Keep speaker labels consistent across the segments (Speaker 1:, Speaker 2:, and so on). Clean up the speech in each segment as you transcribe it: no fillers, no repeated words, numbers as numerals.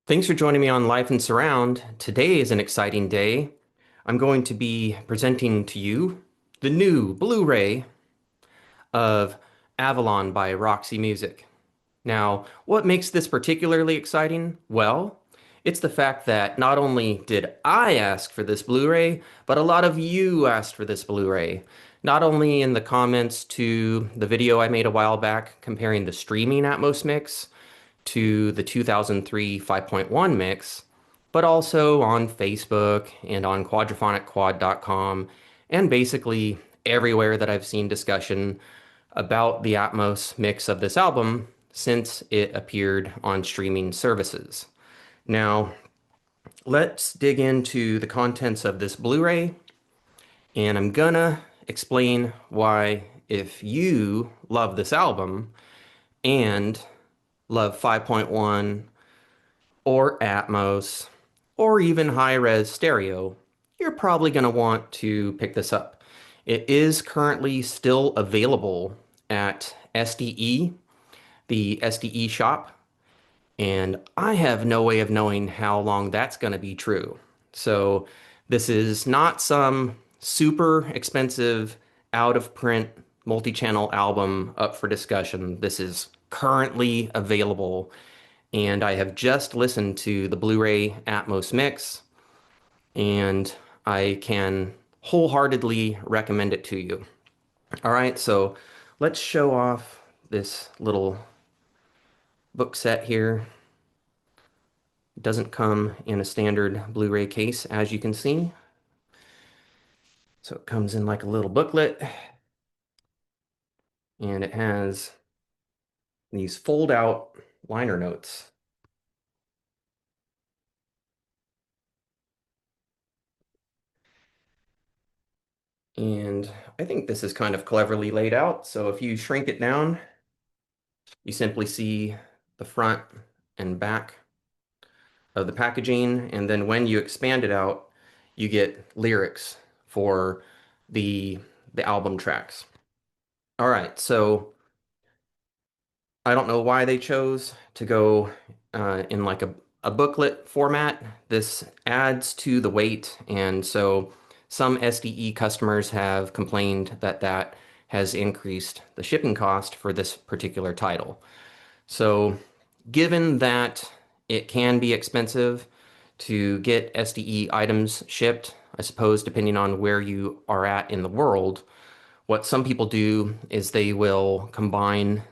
Speaker 1: Thanks for joining me on Life and Surround. Today is an exciting day. I'm going to be presenting to you the new Blu-ray of Avalon by Roxy Music. Now, what makes this particularly exciting? Well, it's the fact that not only did I ask for this Blu-ray, but a lot of you asked for this Blu-ray. Not only in the comments to the video I made a while back comparing the streaming Atmos mix to the 2003 5.1 mix, but also on Facebook and on quadrophonicquad.com and basically everywhere that I've seen discussion about the Atmos mix of this album since it appeared on streaming services. Now, let's dig into the contents of this Blu-ray, and I'm gonna explain why, if you love this album and love 5.1 or Atmos or even high-res stereo, you're probably going to want to pick this up. It is currently still available at SDE, the SDE shop, and I have no way of knowing how long that's going to be true. So this is not some super expensive out of print multi-channel album up for discussion. This is currently available, and I have just listened to the Blu-ray Atmos mix, and I can wholeheartedly recommend it to you. All right, so let's show off this little book set here. It doesn't come in a standard Blu-ray case, as you can see. So it comes in like a little booklet, and it has these fold-out liner notes. And I think this is kind of cleverly laid out. So if you shrink it down, you simply see the front and back of the packaging. And then when you expand it out, you get lyrics for the album tracks. All right, so I don't know why they chose to go in like a booklet format. This adds to the weight, and so some SDE customers have complained that that has increased the shipping cost for this particular title. So given that it can be expensive to get SDE items shipped, I suppose depending on where you are at in the world, what some people do is they will combine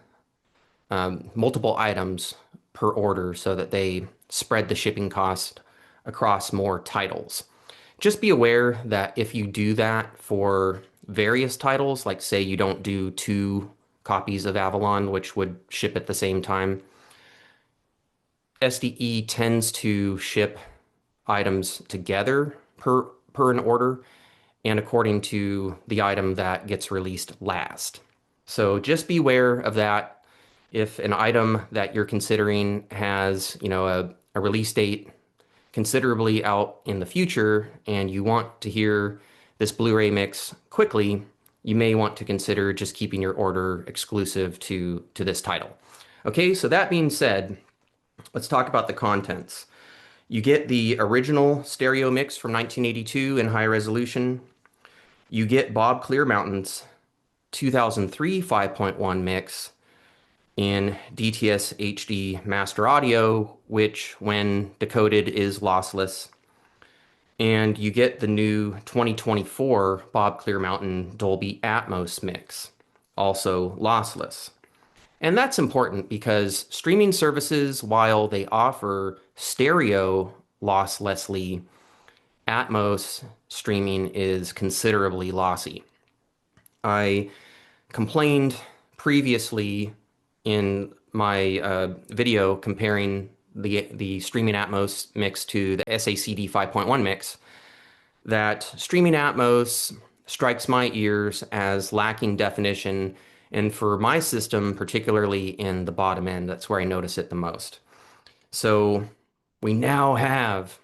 Speaker 1: multiple items per order so that they spread the shipping cost across more titles. Just be aware that if you do that for various titles, like say you don't do two copies of Avalon, which would ship at the same time, SDE tends to ship items together per an order and according to the item that gets released last. So just beware of that. If an item that you're considering has, a release date considerably out in the future and you want to hear this Blu-ray mix quickly, you may want to consider just keeping your order exclusive to this title. Okay, so that being said, let's talk about the contents. You get the original stereo mix from 1982 in high resolution. You get Bob Clearmountain's 2003 5.1 mix in DTS HD Master Audio, which when decoded is lossless. And you get the new 2024 Bob Clearmountain Dolby Atmos mix, also lossless. And that's important because streaming services, while they offer stereo losslessly, Atmos streaming is considerably lossy. I complained previously in my video comparing the streaming Atmos mix to the SACD 5.1 mix that streaming Atmos strikes my ears as lacking definition, and for my system, particularly in the bottom end, that's where I notice it the most. So we now have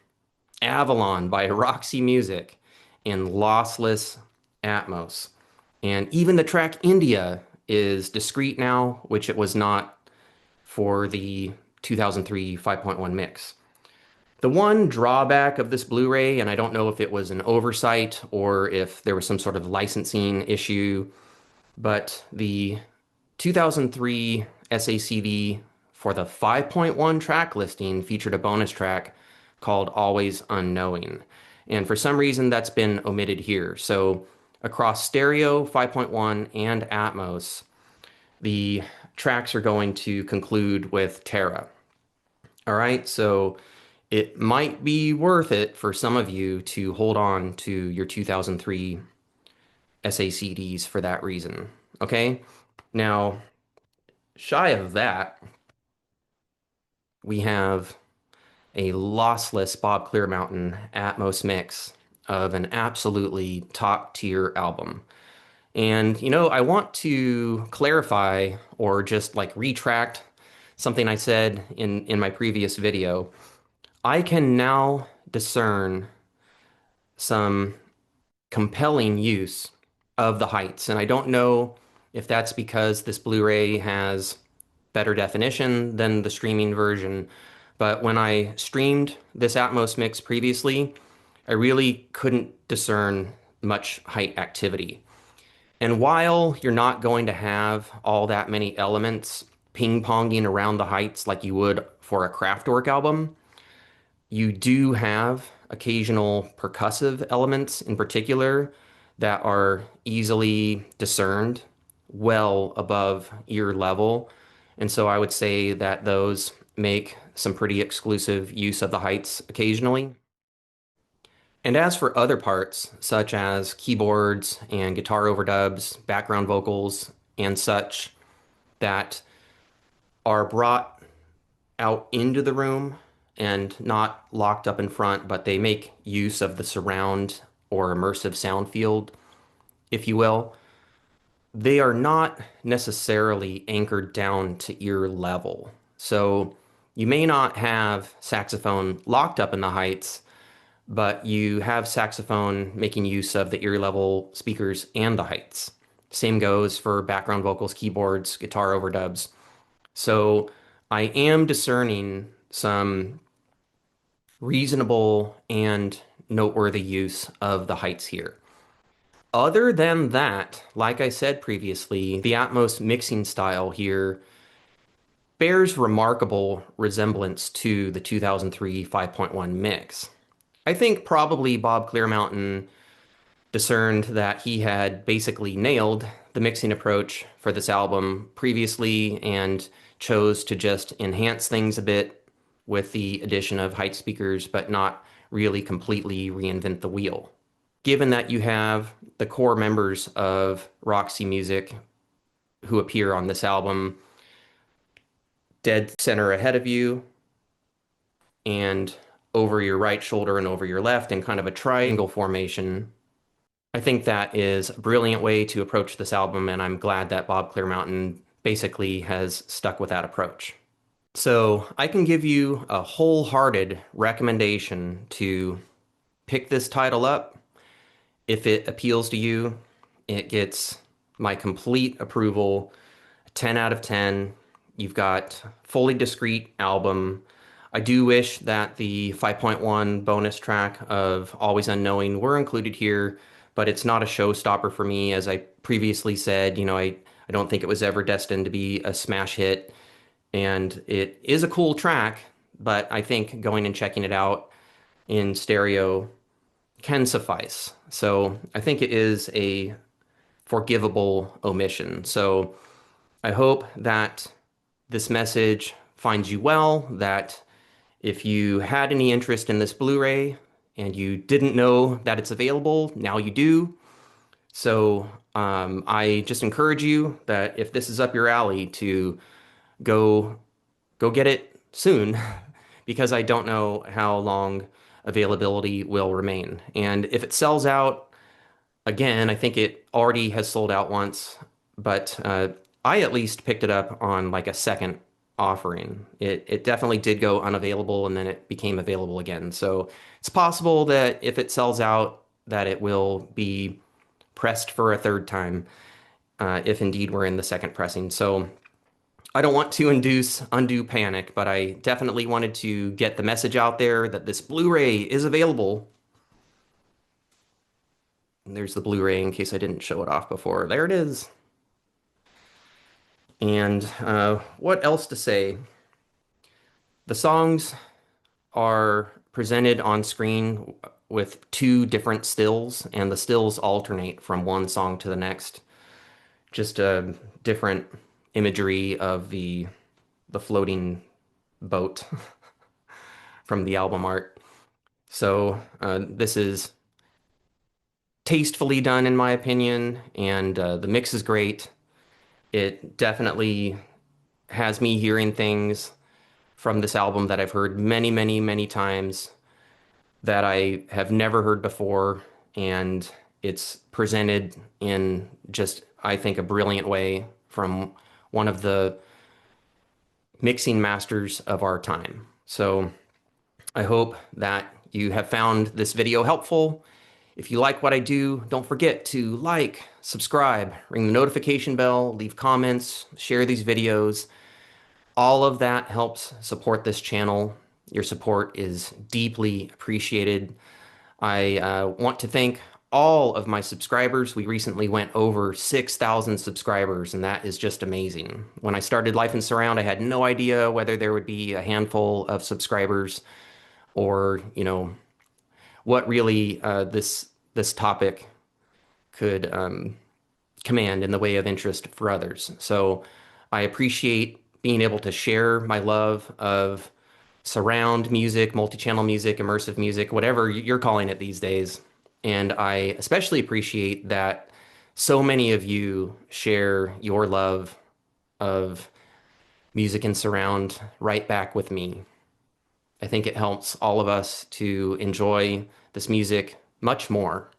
Speaker 1: Avalon by Roxy Music in lossless Atmos. And even the track India is discrete now, which it was not for the 2003 5.1 mix. The one drawback of this Blu-ray, and I don't know if it was an oversight or if there was some sort of licensing issue, but the 2003 SACD for the 5.1 track listing featured a bonus track called Always Unknowing. And for some reason, that's been omitted here. So across stereo, 5.1, and Atmos, the tracks are going to conclude with Terra. All right, so it might be worth it for some of you to hold on to your 2003 SACDs for that reason. Okay, now shy of that, we have a lossless Bob Clearmountain Atmos mix of an absolutely top tier album. And, I want to clarify or just like retract something I said in my previous video. I can now discern some compelling use of the heights. And I don't know if that's because this Blu-ray has better definition than the streaming version. But when I streamed this Atmos mix previously, I really couldn't discern much height activity. And while you're not going to have all that many elements ping-ponging around the heights like you would for a Kraftwerk album, you do have occasional percussive elements in particular that are easily discerned well above ear level. And so I would say that those make some pretty exclusive use of the heights occasionally. And as for other parts, such as keyboards and guitar overdubs, background vocals, and such, that are brought out into the room and not locked up in front, but they make use of the surround or immersive sound field, if you will, they are not necessarily anchored down to ear level. So you may not have saxophone locked up in the heights, but you have saxophone making use of the ear level speakers and the heights. Same goes for background vocals, keyboards, guitar overdubs. So I am discerning some reasonable and noteworthy use of the heights here. Other than that, like I said previously, the Atmos mixing style here bears remarkable resemblance to the 2003 5.1 mix. I think probably Bob Clearmountain discerned that he had basically nailed the mixing approach for this album previously and chose to just enhance things a bit with the addition of height speakers, but not really completely reinvent the wheel. Given that you have the core members of Roxy Music who appear on this album dead center ahead of you and over your right shoulder and over your left in kind of a triangle formation, I think that is a brilliant way to approach this album, and I'm glad that Bob Clearmountain basically has stuck with that approach. So I can give you a wholehearted recommendation to pick this title up. If it appeals to you, it gets my complete approval, 10 out of 10. You've got fully discrete album. I do wish that the 5.1 bonus track of Always Unknowing were included here, but it's not a showstopper for me. As I previously said, I don't think it was ever destined to be a smash hit. And it is a cool track, but I think going and checking it out in stereo can suffice. So I think it is a forgivable omission. So I hope that this message finds you well, that if you had any interest in this Blu-ray and you didn't know that it's available, now you do. So I just encourage you that if this is up your alley to go get it soon because I don't know how long availability will remain. And if it sells out, again, I think it already has sold out once, but I at least picked it up on like a second offering. It definitely did go unavailable and then it became available again. So it's possible that if it sells out, that it will be pressed for a third time, if indeed we're in the second pressing. So I don't want to induce undue panic, but I definitely wanted to get the message out there that this Blu-ray is available. And there's the Blu-ray in case I didn't show it off before. There it is. And what else to say? The songs are presented on screen with two different stills, and the stills alternate from one song to the next. Just a different imagery of the floating boat from the album art. So this is tastefully done, in my opinion, and the mix is great. It definitely has me hearing things from this album that I've heard many, many, many times that I have never heard before, and it's presented in just, I think, a brilliant way from one of the mixing masters of our time. So I hope that you have found this video helpful. If you like what I do, don't forget to like, subscribe, ring the notification bell, leave comments, share these videos. All of that helps support this channel. Your support is deeply appreciated. I want to thank all of my subscribers. We recently went over 6,000 subscribers, and that is just amazing. When I started Life in Surround, I had no idea whether there would be a handful of subscribers or, what really this topic could command in the way of interest for others. So I appreciate being able to share my love of surround music, multi-channel music, immersive music, whatever you're calling it these days. And I especially appreciate that so many of you share your love of music and surround right back with me. I think it helps all of us to enjoy this music much more,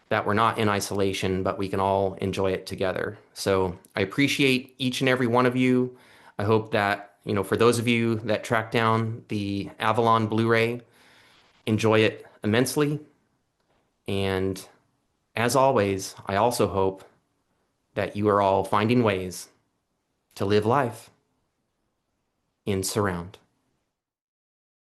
Speaker 1: that we're not in isolation, but we can all enjoy it together. So I appreciate each and every one of you. I hope that, for those of you that track down the Avalon Blu-ray, enjoy it immensely. And as always, I also hope that you are all finding ways to live life in surround.